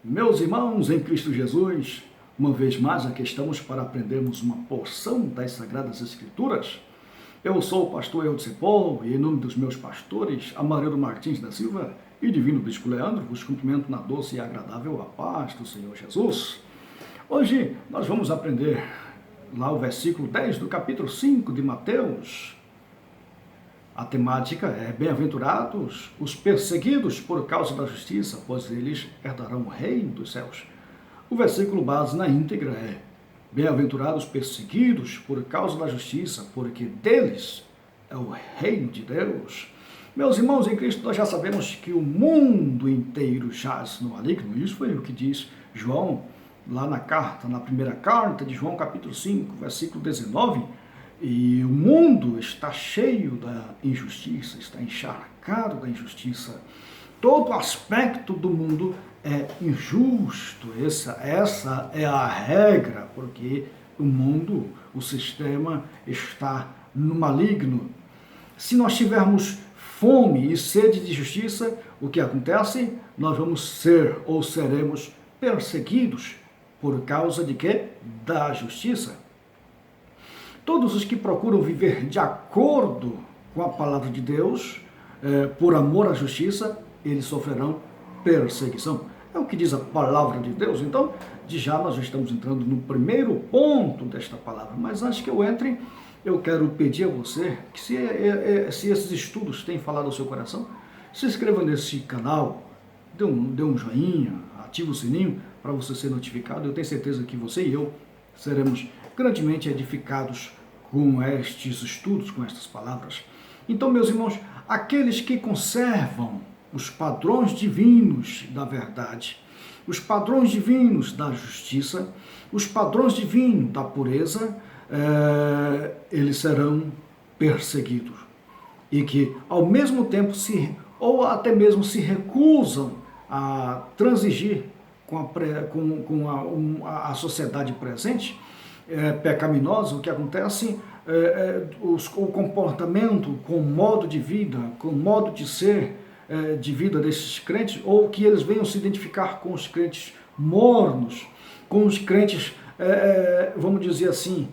Meus irmãos em Cristo Jesus, uma vez mais aqui estamos para aprendermos uma porção das Sagradas Escrituras. Eu sou o pastor Eudicipol e em nome dos meus pastores, Amarelo Martins da Silva e Divino Bispo Leandro, vos cumprimento na doce e agradável a paz do Senhor Jesus. Hoje nós vamos aprender lá o versículo 10 do capítulo 5 de Mateus. A temática é: bem-aventurados os perseguidos por causa da justiça, pois eles herdarão o reino dos céus. O versículo base na íntegra é: bem-aventurados perseguidos por causa da justiça, porque deles é o reino de Deus. Meus irmãos em Cristo, nós já sabemos que o mundo inteiro jaz no maligno. Isso foi o que diz João lá na primeira carta de João, capítulo 5, versículo 19. E o mundo está cheio da injustiça, está encharcado da injustiça. Todo aspecto do mundo é injusto. Essa é a regra, porque o mundo, o sistema está no maligno. Se nós tivermos fome e sede de justiça, o que acontece? Nós vamos ser ou seremos perseguidos por causa de quê? Da justiça. Todos os que procuram viver de acordo com a palavra de Deus, por amor à justiça, eles sofrerão perseguição. É o que diz a palavra de Deus. Então, de já nós estamos entrando no primeiro ponto desta palavra. Mas antes que eu entre, eu quero pedir a você que se esses estudos têm falado ao seu coração, se inscreva nesse canal, dê um joinha, ative o sininho para você ser notificado. Eu tenho certeza que você e eu seremos grandemente edificados com estes estudos, com estas palavras. Então, meus irmãos, aqueles que conservam os padrões divinos da verdade, os padrões divinos da justiça, os padrões divinos da pureza, eles serão perseguidos. E que, ao mesmo tempo, ou até mesmo se recusam a transigir com a sociedade presente, pecaminosa. O que acontece, o comportamento, com o modo de vida, com o modo de ser, de vida desses crentes, ou que eles venham se identificar com os crentes mornos, com os crentes, vamos dizer assim,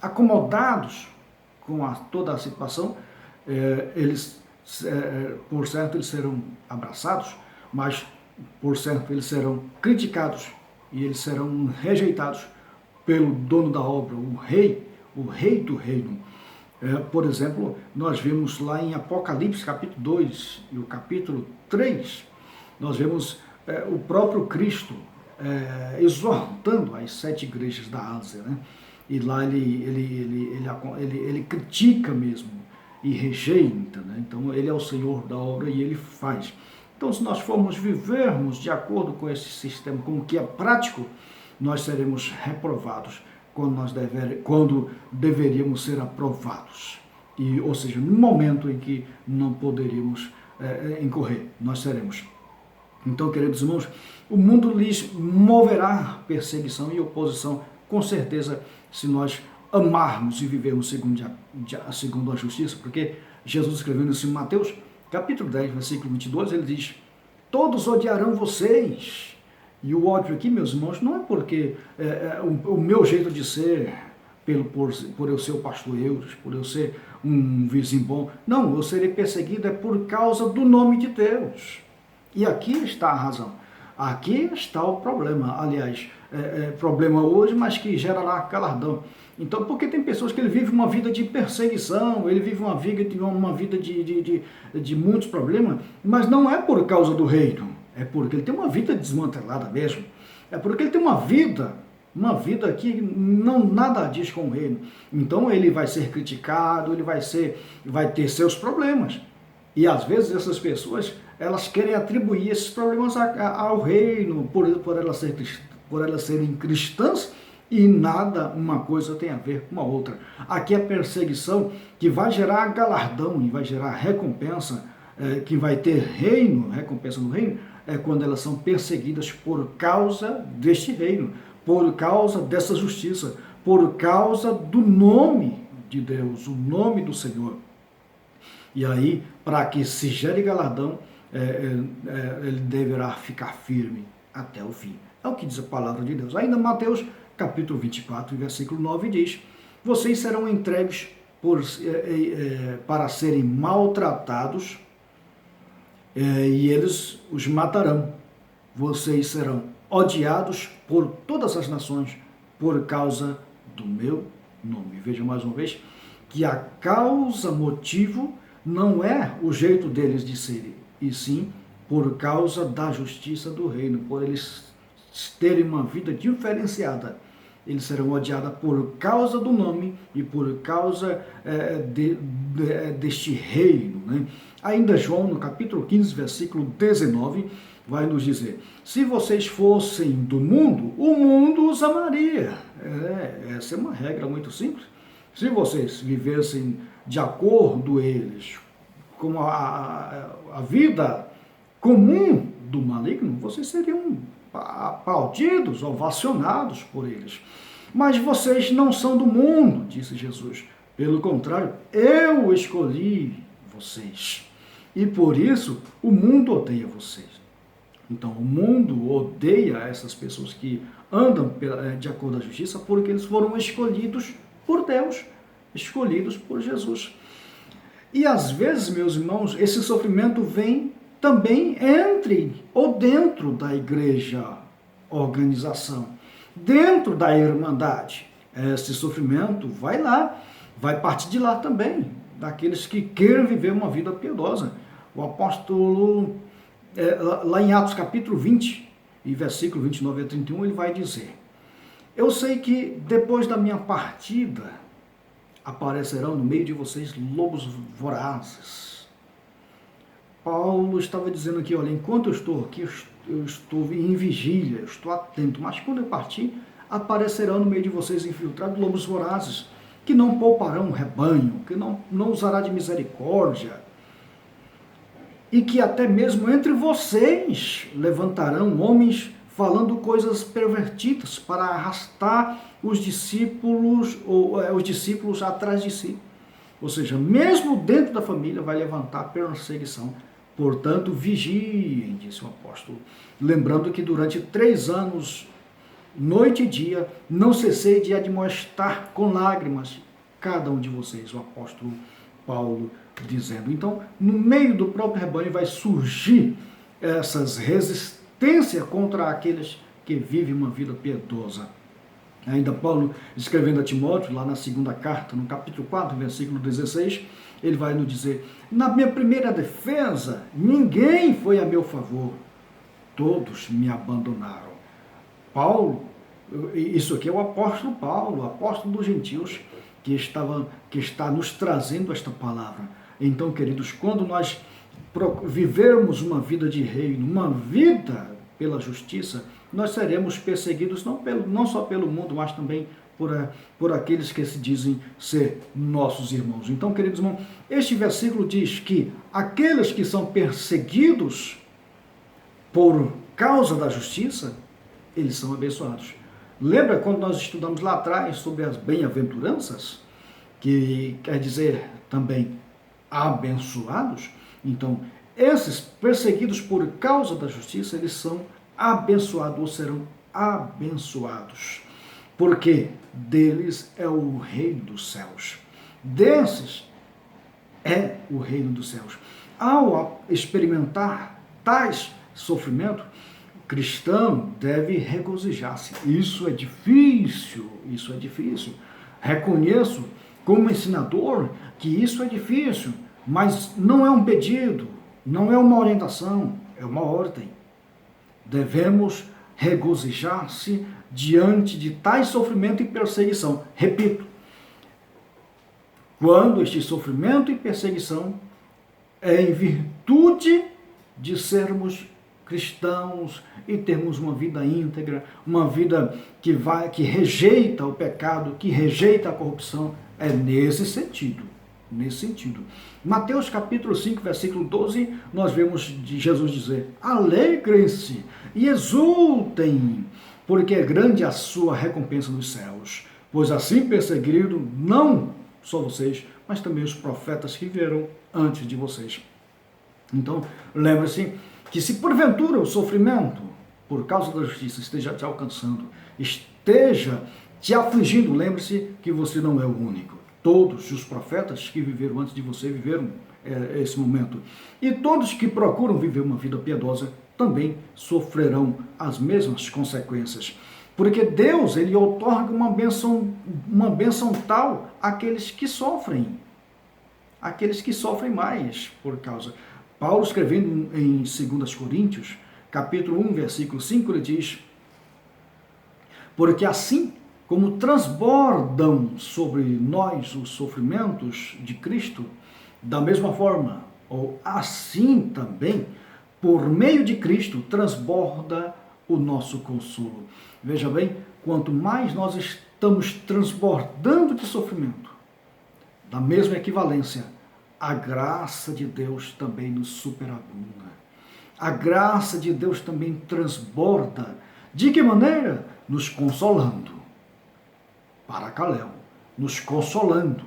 acomodados com toda a situação, eles, por certo, eles serão abraçados, mas, por certo, eles serão criticados e eles serão rejeitados pelo dono da obra, o rei do reino. Por exemplo, nós vemos lá em Apocalipse, capítulo 2 e o capítulo 3, nós vemos o próprio Cristo exortando as 7 igrejas da Ásia, né? E lá ele critica mesmo e rejeita, né? Então ele é o Senhor da obra e ele faz. Então, se nós formos vivermos de acordo com esse sistema, com o que é prático, nós seremos reprovados quando deveríamos ser aprovados. Ou seja, no momento em que não poderíamos incorrer, nós seremos. Então, queridos irmãos, o mundo lhes moverá perseguição e oposição, com certeza, se nós amarmos e vivermos segundo a justiça, porque Jesus escreveu isso em Mateus, capítulo 10, versículo 22, ele diz: todos odiarão vocês. E o ódio aqui, meus irmãos, não é porque o meu jeito de ser, por eu ser o pastor Eudes, por eu ser um vizinho bom. Não, eu serei perseguido por causa do nome de Deus. E aqui está a razão. Aqui está o problema. Aliás, problema hoje, mas que gerará galardão. Então, porque tem pessoas que ele vive uma vida de perseguição, ele vive uma vida de muitos problemas, mas não é por causa do reino, é porque ele tem uma vida desmantelada mesmo, é porque ele tem uma vida que não nada diz com o reino. Então ele vai ser criticado, ele vai ter seus problemas. E às vezes essas pessoas, elas querem atribuir esses problemas ao reino, por elas serem cristãs, e nada uma coisa tem a ver com a outra. Aqui é perseguição que vai gerar galardão e vai gerar recompensa, que vai ter reino, recompensa no reino, quando elas são perseguidas por causa deste reino, por causa dessa justiça, por causa do nome de Deus, o nome do Senhor. E aí, para que se gere galardão, ele deverá ficar firme até o fim. É o que diz a palavra de Deus. Ainda Mateus capítulo 24, versículo 9 diz: vocês serão entregues para serem maltratados e eles os matarão. Vocês serão odiados por todas as nações por causa do meu nome. Veja mais uma vez que a causa, motivo, não é o jeito deles de serem, e sim por causa da justiça do reino, por eles terem uma vida diferenciada. Eles serão odiados por causa do nome e por causa deste reino, né? Ainda João, no capítulo 15, versículo 19, vai nos dizer: se vocês fossem do mundo, o mundo os amaria. Essa é uma regra muito simples. Se vocês vivessem de acordo eles com a vida comum do maligno, vocês seriam aplaudidos, ovacionados por eles. Mas vocês não são do mundo, disse Jesus. Pelo contrário, eu escolhi vocês. E por isso o mundo odeia vocês. Então o mundo odeia essas pessoas que andam de acordo com a justiça, porque eles foram escolhidos por Deus, escolhidos por Jesus. E às vezes, meus irmãos, esse sofrimento vem também entre ou dentro da igreja, organização, dentro da irmandade. Esse sofrimento vai lá, vai partir de lá também, daqueles que querem viver uma vida piedosa. O apóstolo, lá em Atos capítulo 20, e versículo 29 a 31, ele vai dizer: eu sei que depois da minha partida aparecerão no meio de vocês lobos vorazes. Paulo estava dizendo aqui, olha, enquanto eu estou aqui, eu estou em vigília, eu estou atento, mas quando eu partir, aparecerão no meio de vocês infiltrados lobos vorazes, que não pouparão o rebanho, que não usará de misericórdia, e que até mesmo entre vocês levantarão homens falando coisas pervertidas para arrastar os discípulos atrás de si. Ou seja, mesmo dentro da família vai levantar perseguição. Portanto, vigiem, disse o apóstolo, lembrando que durante 3 anos, noite e dia, não cessei de admoestar com lágrimas cada um de vocês, o apóstolo Paulo dizendo. Então, no meio do próprio rebanho vai surgir essas resistências contra aqueles que vivem uma vida piedosa. Ainda Paulo, escrevendo a Timóteo, lá na segunda carta, no capítulo 4, versículo 16, ele vai nos dizer: na minha primeira defesa, ninguém foi a meu favor, todos me abandonaram. Paulo, isso aqui é o apóstolo Paulo, o apóstolo dos gentios, que está nos trazendo esta palavra. Então, queridos, quando nós vivermos uma vida de reino, uma vida pela justiça, nós seremos perseguidos não só pelo mundo, mas também por aqueles que se dizem ser nossos irmãos. Então, queridos irmãos, este versículo diz que aqueles que são perseguidos por causa da justiça, eles são abençoados. Lembra quando nós estudamos lá atrás sobre as bem-aventuranças, que quer dizer também abençoados? Então, esses perseguidos por causa da justiça, eles são abençoados ou serão abençoados, porque deles é o reino dos céus. Desses é o reino dos céus. Ao experimentar tais sofrimentos, o cristão deve regozijar-se. Isso é difícil, isso é difícil. Reconheço como ensinador que isso é difícil, mas não é um pedido, não é uma orientação, é uma ordem. Devemos regozijar-se diante de tais sofrimento e perseguição. Repito, quando este sofrimento e perseguição é em virtude de sermos cristãos e termos uma vida íntegra, uma vida que rejeita o pecado, que rejeita a corrupção, é nesse sentido. Nesse sentido. Mateus capítulo 5, versículo 12, nós vemos de Jesus dizer: alegrem-se e exultem, porque é grande a sua recompensa nos céus, pois assim perseguiram não só vocês, mas também os profetas que vieram antes de vocês. Então, lembre-se que se porventura o sofrimento, por causa da justiça, esteja te alcançando, esteja te afligindo, lembre-se que você não é o único. Todos os profetas que viveram antes de você viveram esse momento. E todos que procuram viver uma vida piedosa também sofrerão as mesmas consequências. Porque Deus, ele outorga uma bênção tal àqueles que sofrem mais por causa. Paulo, escrevendo em 2 Coríntios, capítulo 1, versículo 5, ele diz: porque assim como transbordam sobre nós os sofrimentos de Cristo, da mesma forma, ou assim também, por meio de Cristo, transborda o nosso consolo. Veja bem, quanto mais nós estamos transbordando de sofrimento, da mesma equivalência, a graça de Deus também nos superabunda. A graça de Deus também transborda. De que maneira? Nos consolando. Paracaléu. Nos consolando,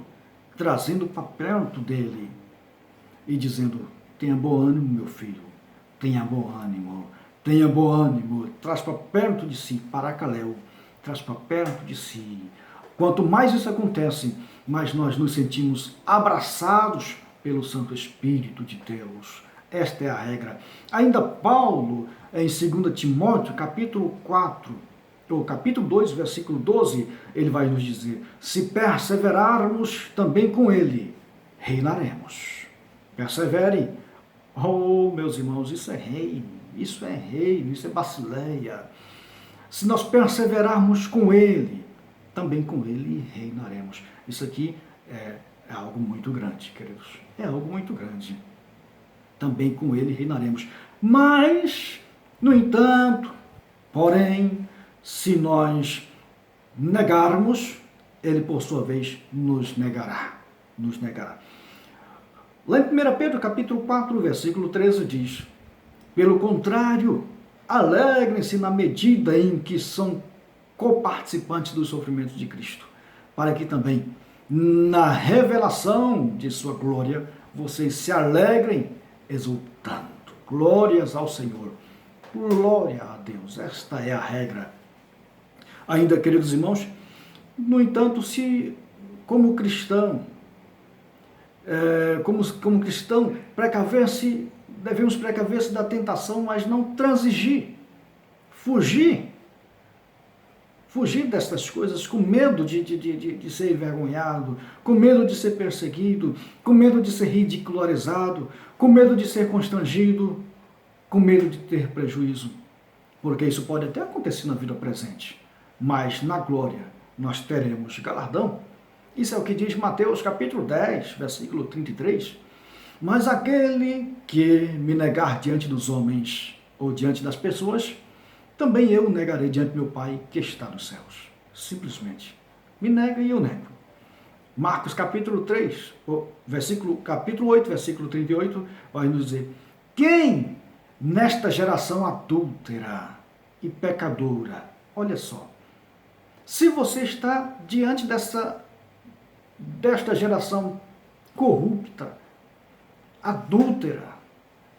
trazendo para perto dele e dizendo: tenha bom ânimo, meu filho, tenha bom ânimo, tenha bom ânimo. Traz para perto de si, Paracaléu, traz para perto de si. Quanto mais isso acontece, mais nós nos sentimos abraçados pelo Santo Espírito de Deus. Esta é a regra. Ainda Paulo, em 2 Timóteo, capítulo 4, ou capítulo 2, versículo 12, ele vai nos dizer: se perseverarmos também com ele, reinaremos. Persevere. Oh, meus irmãos, isso é reino, isso é basileia. Se nós perseverarmos com ele, também com ele reinaremos. Isso aqui é algo muito grande, queridos. É algo muito grande. Também com ele reinaremos. Mas, no entanto, porém, se nós negarmos, ele, por sua vez, nos negará. Nos negará. Lá em 1 Pedro, capítulo 4, versículo 13, diz: pelo contrário, alegrem-se na medida em que são coparticipantes dos sofrimentos de Cristo, para que também, na revelação de sua glória, vocês se alegrem exultando. Glórias ao Senhor. Glória a Deus. Esta é a regra. Ainda, queridos irmãos, no entanto, se como cristão, devemos precaver-se da tentação, mas não transigir, fugir destas coisas com medo de ser envergonhado, com medo de ser perseguido, com medo de ser ridicularizado, com medo de ser constrangido, com medo de ter prejuízo. Porque isso pode até acontecer na vida presente, mas na glória nós teremos galardão. Isso é o que diz Mateus capítulo 10, versículo 33. Mas aquele que me negar diante dos homens ou diante das pessoas, também eu negarei diante do meu Pai que está nos céus. Simplesmente. Me nega e eu nego. Marcos capítulo 3, capítulo 8, versículo 38, vai nos dizer: quem nesta geração adúltera e pecadora, olha só, se você está diante desta geração corrupta, adúltera,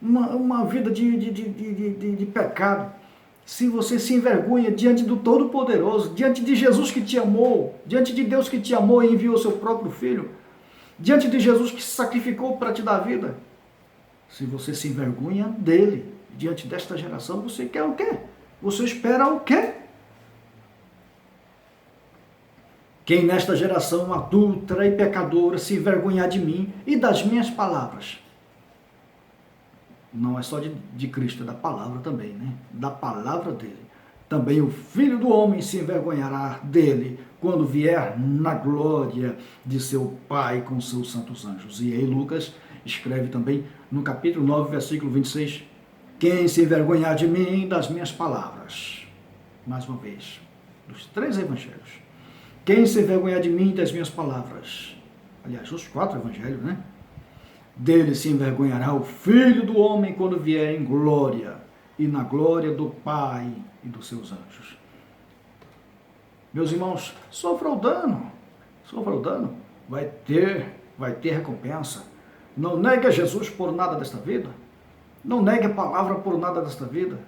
uma vida de pecado, se você se envergonha diante do Todo-Poderoso, diante de Jesus que te amou, diante de Deus que te amou e enviou seu próprio Filho, diante de Jesus que se sacrificou para te dar vida, se você se envergonha dele, diante desta geração, você quer o quê? Você espera o quê? Quem nesta geração adúltera e pecadora se envergonhar de mim e das minhas palavras. Não é só de Cristo, é da palavra também, né? Da palavra dele. Também o Filho do Homem se envergonhará dele quando vier na glória de seu Pai com seus santos anjos. E aí Lucas escreve também no capítulo 9, versículo 26, quem se envergonhar de mim e das minhas palavras. Mais uma vez, dos 3 evangelhos. Quem se envergonhar de mim e das minhas palavras. Aliás, os 4 evangelhos, né? Dele se envergonhará o Filho do Homem quando vier em glória, e na glória do Pai e dos seus anjos. Meus irmãos, sofra o dano, vai ter recompensa. Não negue a Jesus por nada desta vida, Não negue a palavra por nada desta vida.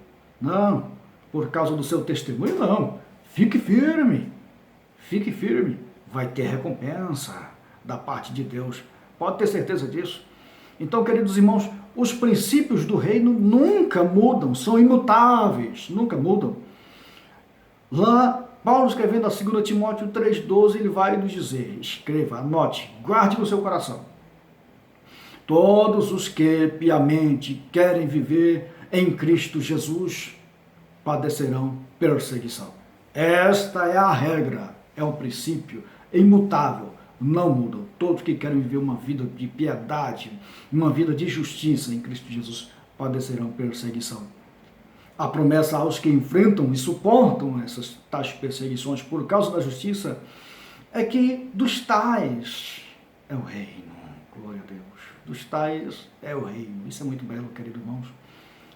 Não, por causa do seu testemunho, não. Fique firme. Fique firme. Vai ter recompensa da parte de Deus. Pode ter certeza disso. Então, queridos irmãos, os princípios do reino nunca mudam, são imutáveis, nunca mudam. Lá, Paulo escrevendo a 2 Timóteo 3,12, ele vai nos dizer, escreva, anote, guarde no seu coração. Todos os que piamente querem viver em Cristo Jesus padecerão perseguição. Esta é a regra, é um princípio imutável, não mudam. Todos que querem viver uma vida de piedade, uma vida de justiça em Cristo Jesus padecerão perseguição. A promessa aos que enfrentam e suportam essas tais perseguições por causa da justiça é que dos tais é o reino. Glória a Deus. Dos tais é o reino. Isso é muito belo, queridos irmãos.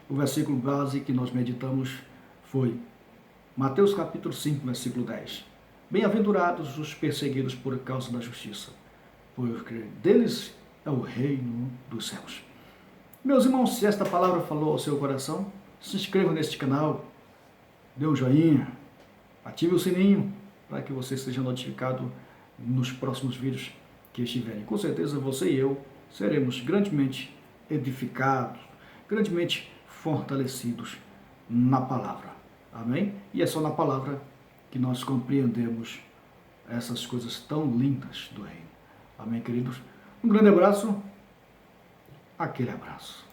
O versículo base que nós meditamos foi Mateus capítulo 5, versículo 10. Bem-aventurados os perseguidos por causa da justiça, porque deles é o reino dos céus. Meus irmãos, se esta palavra falou ao seu coração, se inscreva neste canal, dê um joinha, ative o sininho para que você seja notificado nos próximos vídeos que estiverem. Com certeza você e eu seremos grandemente edificados, grandemente fortalecidos na palavra. Amém? E é só na palavra que nós compreendemos essas coisas tão lindas do reino. Amém, queridos? Um grande abraço, aquele abraço.